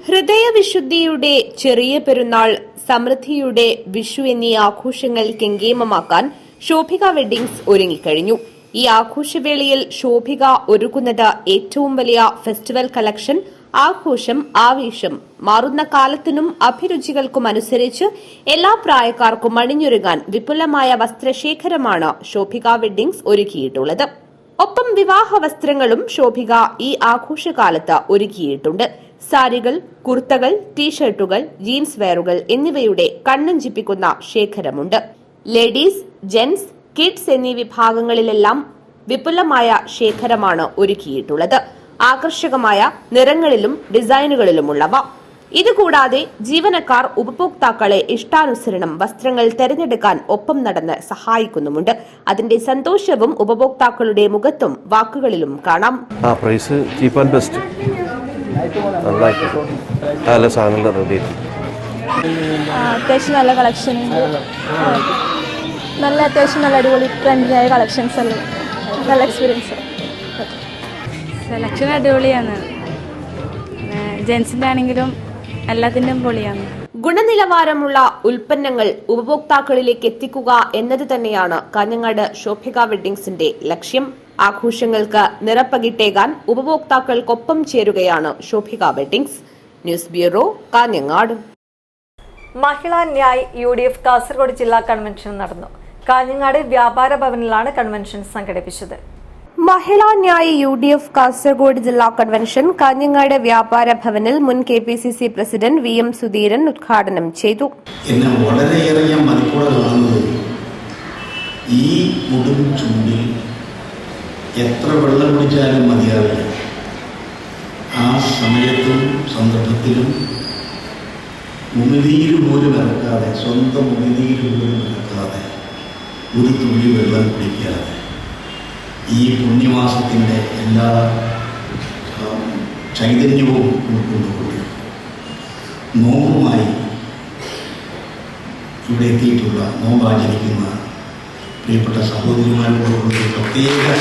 ഹൃദയവിശുദ്ധിയുടെ ചെറിയ പെരുന്നാൾ, സമൃദ്ധിയുടെ വിഷു എന്നീ ആഘോഷങ്ങൾ കെങ്കേമമാക്കാൻ ശോഭിക വെഡ്ഡിംഗ്സ് ഒരുങ്ങിക്കഴിഞ്ഞു. ഈ ആഘോഷവേളയിൽ ശോഭിക ഒരുക്കുന്നത് ഏറ്റവും വലിയ ഫെസ്റ്റിവൽ കളക്ഷൻ, ആഘോഷം, ആവേശം, മാറുന്ന കാലത്തിനും അഭിരുചികൾക്കും അനുസരിച്ച് എല്ലാ പ്രായക്കാർക്കും അണിഞ്ഞൊരുങ്ങാൻ വിപുലമായ വസ്ത്രശേഖരമാണ് ശോഭിക വെഡ്ഡിംഗ്സ് ഒരുക്കിയിട്ടുള്ളത്. ഒപ്പം വിവാഹ വസ്ത്രങ്ങളും ശോഭിക ഈ ആഘോഷകാലത്ത് ഒരുക്കിയിട്ടുണ്ട്. സാരികൾ, കുർത്തകൾ, ടീഷർട്ടുകൾ, ജീൻസ് വെയറുകൾ എന്നിവയുടെ കണ്ണഞ്ചിപ്പിക്കുന്ന ശേഖരമുണ്ട്. ലേഡീസ്, ജെന്റ്സ്, കിഡ്സ് എന്നീ വിഭാഗങ്ങളിലെല്ലാം വിപുലമായ ശേഖരമാണ് ഒരുക്കിയിട്ടുള്ളത്. ആകർഷകമായ നിറങ്ങളിലും ഡിസൈനുകളിലുമുള്ളവ. ഇതുകൂടാതെ ജീവനക്കാർ ഉപഭോക്താക്കളെ ഇഷ്ടാനുസരണം വസ്ത്രങ്ങൾ തെരഞ്ഞെടുക്കാൻ ഒപ്പം നടന്ന് സഹായിക്കുന്നുമുണ്ട്. അതിന്റെ സന്തോഷവും ഉപഭോക്താക്കളുടെ മുഖത്തും വാക്കുകളിലും കാണാം. പ്രൈസ് ചീപ്പ് ആൻഡ് ബെസ്റ്റ്, നല്ല സാധനങ്ങൾ റെഡി, അത്യാവശ്യം നല്ല കളക്ഷൻ, അത്യാവശ്യം നല്ല അടിപൊളി ട്രെൻഡിയായ കളക്ഷൻസ് അല്ലേ, നല്ല എക്സ്പീരിയൻസ്. സെലക്ഷൻ അടിപൊളിയാണ്, ജെൻസിൻ്റെ ആണെങ്കിലും എല്ലാത്തിൻ്റെയും പൊളിയാണ്. ഗുണനിലവാരമുള്ള ഉൽപ്പന്നങ്ങൾ ഉപഭോക്താക്കളിലേക്ക് എത്തിക്കുക എന്നത് തന്നെയാണ് കാഞ്ഞങ്ങാട് ശോഭിക വെഡ്ഡിംഗ്സിന്റെ ലക്ഷ്യം. ആഘോഷങ്ങൾക്ക് നിറപ്പകിട്ടേകാൻ ഉപഭോക്താക്കൾക്കൊപ്പം ചേരുകയാണ് Shobhika weddings. News bureau, Kanhangad. Mahila Nyay UDF Kasaragod ജില്ലാ കൺവെൻഷൻ നടന്നു. കാഞ്ഞങ്ങാട് വ്യാപാര ഭവനിലാണ് കൺവെൻഷൻ സംഘടിപ്പിച്ചത്. മഹിളാ ന്യായ് UDF കാസർഗോഡ് ജില്ലാ കൺവെൻഷൻ കാഞ്ഞങ്ങാട് വ്യാപാര ഭവനിൽ മുൻ KPCC പ്രസിഡന്റ് VM സുധീരൻ ഉദ്ഘാടനം ചെയ്തു. എന്നെ വളരെയേറെ ഞാൻ മതിപ്പോടെ കാണുന്നത് ഈ കൊടും ചൂടിൽ എത്ര വെള്ളം കുടിച്ചാലും മതിയാവില്ല. ആ സമയത്തും സന്ദർഭത്തിലും ഉമിനീര് പോലും ഇറക്കാതെ, സ്വന്തം ഉമിനീര് പോലും ഇറക്കാതെ, ഒരു തുള്ളി വെള്ളം കുടിക്കാതെ ഈ പുണ്യമാസത്തിൻ്റെ എല്ലാ ചൈതന്യവും ഉൾക്കൊണ്ടുകൊണ്ട് നോമ്പുമായി ഇവിടെ എത്തിയിട്ടുള്ള, നോമ്പാചരിക്കുന്ന പ്രിയപ്പെട്ട സഹോദരിമാരോട് പ്രത്യേക.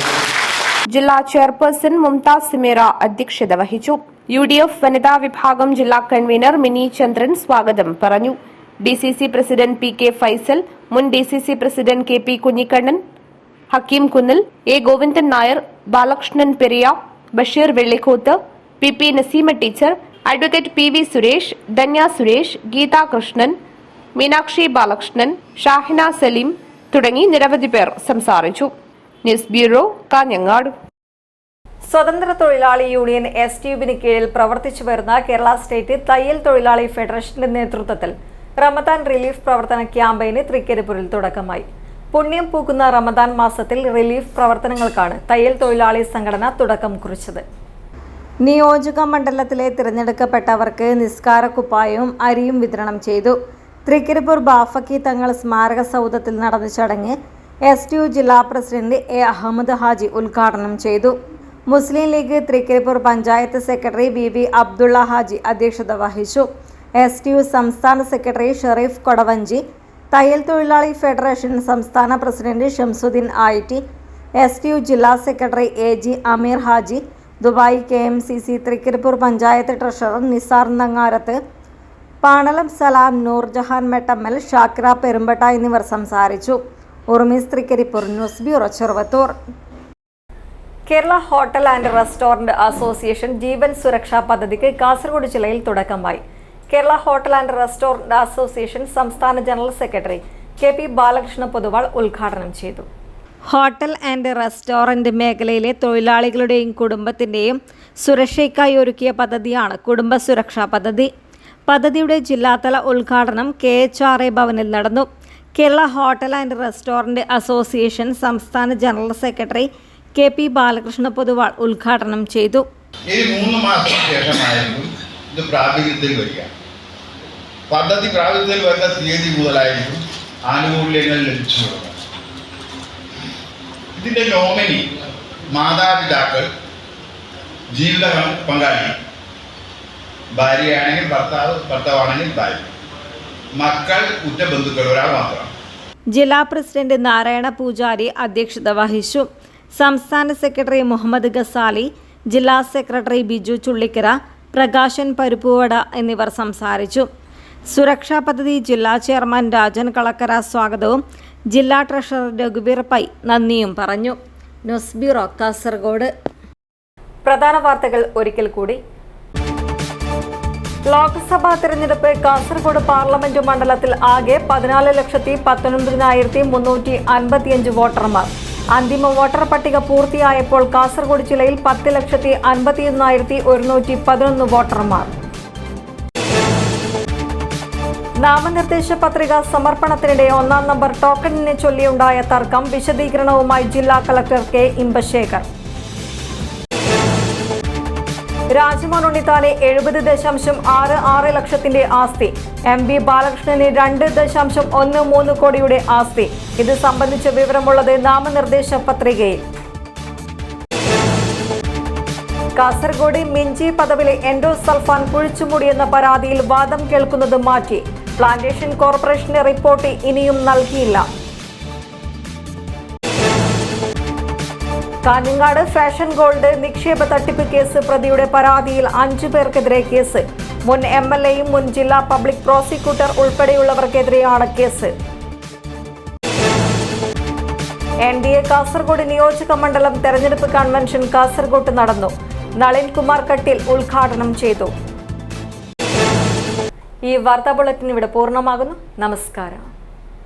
ജില്ലാ ചെയർപേഴ്സൺ മുംതാസ് സിമേറ അധ്യക്ഷത വഹിച്ചു. UDF വനിതാ വിഭാഗം ജില്ലാ കൺവീനർ മിനി ചന്ദ്രൻ സ്വാഗതം പറഞ്ഞു. DCC പ്രസിഡന്റ് PK ഫൈസൽ, മുൻ DCC president KP Kunhikannan, Hakeem Kunnil, A Govindan Nair, Balakrishnan Periya, Basheer Vellikkoth, PP Naseema teacher, advocate PV Suresh, Dhanya Suresh, Geetha Krishnan, Meenakshi Balakrishnan, Shahina Saleem തുടങ്ങി നിരവധി പേർ സംസാരിച്ചു. News bureau, Kanhangad. സ്വതന്ത്ര തൊഴിലാളി യൂണിയൻ STUവിന് കീഴിൽ പ്രവർത്തിച്ചു വരുന്ന കേരള സ്റ്റേറ്റ് തയ്യൽ തൊഴിലാളി ഫെഡറേഷന്റെ നേതൃത്വത്തിൽ റമദാൻ റിലീഫ് പ്രവർത്തന ക്യാമ്പയിന് തൃക്കരിപ്പൂരിൽ തുടക്കമായി. പുണ്യം പൂക്കുന്ന റമദാൻ മാസത്തിൽ റിലീഫ് പ്രവർത്തനങ്ങൾക്കാണ് തയ്യൽ തൊഴിലാളി സംഘടന തുടക്കം കുറിച്ചത്. നിയോജക മണ്ഡലത്തിലെ തിരഞ്ഞെടുക്കപ്പെട്ടവർക്ക് നിസ്കാരക്കുപ്പായവും അരിയും വിതരണം ചെയ്തു. തൃക്കരിപ്പൂർ ബാഫക്കി തങ്ങൾ സ്മാരക സൗധത്തിൽ നടന്ന ചടങ്ങ് STU ജില്ലാ പ്രസിഡന്റ് A അഹമ്മദ് ഹാജി ഉദ്ഘാടനം ചെയ്തു. Muslim League Thrikaripur panchayat secretary BV Abdulla Haji അധ്യക്ഷത വഹിച്ചു. STU സംസ്ഥാന സെക്രട്ടറി ഷെറീഫ് കൊടവഞ്ചി, തയ്യൽ തൊഴിലാളി ഫെഡറേഷൻ സംസ്ഥാന പ്രസിഡന്റ് ഷംസുദ്ദീൻ IT, STU ജില്ലാ secretary AG Ameer Haji, Dubai KMCC Thrikkaripur panchayat treasurer Nisar Nangarath, Panalam Salam, Noorjahan Mettammal, Shakira Perumbatta എന്നിവർ സംസാരിച്ചു. Urmis Trikaripur, news bureau, Cheruvathur. Kerala hotel and restaurant association ജീവൻ സുരക്ഷാ പദ്ധതിക്ക് കാസർഗോഡ് ജില്ലയിൽ തുടക്കമായി. Kerala hotel and restaurant association സംസ്ഥാന general secretary KP Balakrishna Poduval ഉദ്ഘാടനം ചെയ്തു. ഹോട്ടൽ ആൻഡ് റെസ്റ്റോറന്റ് മേഖലയിലെ തൊഴിലാളികളുടെയും കുടുംബത്തിൻ്റെയും സുരക്ഷയ്ക്കായി ഒരുക്കിയ പദ്ധതിയാണ് കുടുംബ സുരക്ഷാ പദ്ധതി. പദ്ധതിയുടെ ജില്ലാതല ഉദ്ഘാടനം KHRA ഭവനിൽ നടന്നു. Kerala hotel and restaurant association സംസ്ഥാന general secretary KP Balakrishna Poduval ഉദ്ഘാടനം ചെയ്തു. 3 മാസത്തിന് ശേഷമായിരിക്കും ഇത് പ്രാബല്യത്തിൽ വരിക. പദ്ധതി പ്രാബല്യത്തിൽ വരുന്ന തീയതി മുതലായിരിക്കും ആനുകൂല്യങ്ങൾ ലഭിച്ചു തുടങ്ങുക. ഇതിൻ്റെ നോമിനി മാതാപിതാക്കൾ, ജീവിത പങ്കാളി, ഭാര്യയാണെങ്കിൽ ഭർത്താവ്, ഭർത്താവാണെങ്കിൽ ഭാര്യ, മക്കൾ, ഉറ്റ ബന്ധുക്കൾ ഒരാൾ മാത്രം. ജില്ലാ പ്രസിഡന്റ് നാരായണ പൂജാരി അധ്യക്ഷത വഹിച്ചു. സംസ്ഥാന സെക്രട്ടറി മുഹമ്മദ് ഗസാലി, ജില്ലാ സെക്രട്ടറി ബിജു ചുള്ളിക്കര, പ്രകാശൻ പരുപ്പുവട എന്നിവർ സംസാരിച്ചു. സുരക്ഷാ പദ്ധതി ജില്ലാ ചെയർമാൻ രാജൻ കളക്കര സ്വാഗതവും ജില്ലാ ട്രഷറർ രഘുവീർ പൈ നന്ദിയും പറഞ്ഞു. News bureau, Kasaragod. പ്രധാന വാർത്തകൾ ഒരിക്കൽ കൂടി. ലോക്സഭാ തെരഞ്ഞെടുപ്പ് കാസർഗോഡ് പാർലമെന്റ് മണ്ഡലത്തിൽ ആകെ 14,19,355 വോട്ടർമാർ. അന്തിമ വോട്ടർ പട്ടിക പൂർത്തിയായപ്പോൾ കാസർഗോഡ് ജില്ലയിൽ 10,51,111 വോട്ടർമാർ. നാമനിർദ്ദേശ പത്രിക സമർപ്പണത്തിനിടെ 1-ാം നമ്പർ ടോക്കണിനെ ചൊല്ലിയുണ്ടായ തർക്കം. വിശദീകരണവുമായി ജില്ലാ കളക്ടർ കെ ഇമ്പശേഖർ. രാജ്മോഹൻ ഉണ്ണിത്താന് 70.66 ലക്ഷത്തിന്റെ ആസ്തി. MB ബാലകൃഷ്ണന് 2.13 കോടിയുടെ ആസ്തി. ഇത് സംബന്ധിച്ച വിവരമുള്ളത് നാമനിർദ്ദേശ പത്രികയിൽ. കാസർഗോഡ് മിഞ്ചി പദവിലെ എൻഡോസൾഫാൻ കുഴിച്ചുമൂടിയെന്ന പരാതിയിൽ വാദം കേൾക്കുന്നത് മാറ്റി. പ്ലാന്റേഷൻ കോർപ്പറേഷന്റെ റിപ്പോർട്ട് ഇനിയും നൽകിയില്ല. കാഞ്ഞങ്ങാട് ഫാഷൻ ഗോൾഡ് നിക്ഷേപ തട്ടിപ്പ് കേസ് പ്രതിയുടെ പരാതിയിൽ 5 പേർക്കെതിരെ കേസ്. മുൻ MLAയും മുൻ ജില്ലാ പബ്ലിക് പ്രോസിക്യൂട്ടർ ഉൾപ്പെടെയുള്ളവർക്കെതിരെയാണ് കേസ്. NDA കാസർഗോഡ് നിയോജക മണ്ഡലം തെരഞ്ഞെടുപ്പ് കൺവെൻഷൻ കാസർഗോഡ് നടന്നു. നളിൻ കുമാർ കട്ടിൽ ഉദ്ഘാടനം ചെയ്തു. ഈ വാർത്താ ബുള്ളറ്റിൻ ഇവിടെ പൂർണ്ണമാകുന്നു. നമസ്കാരം.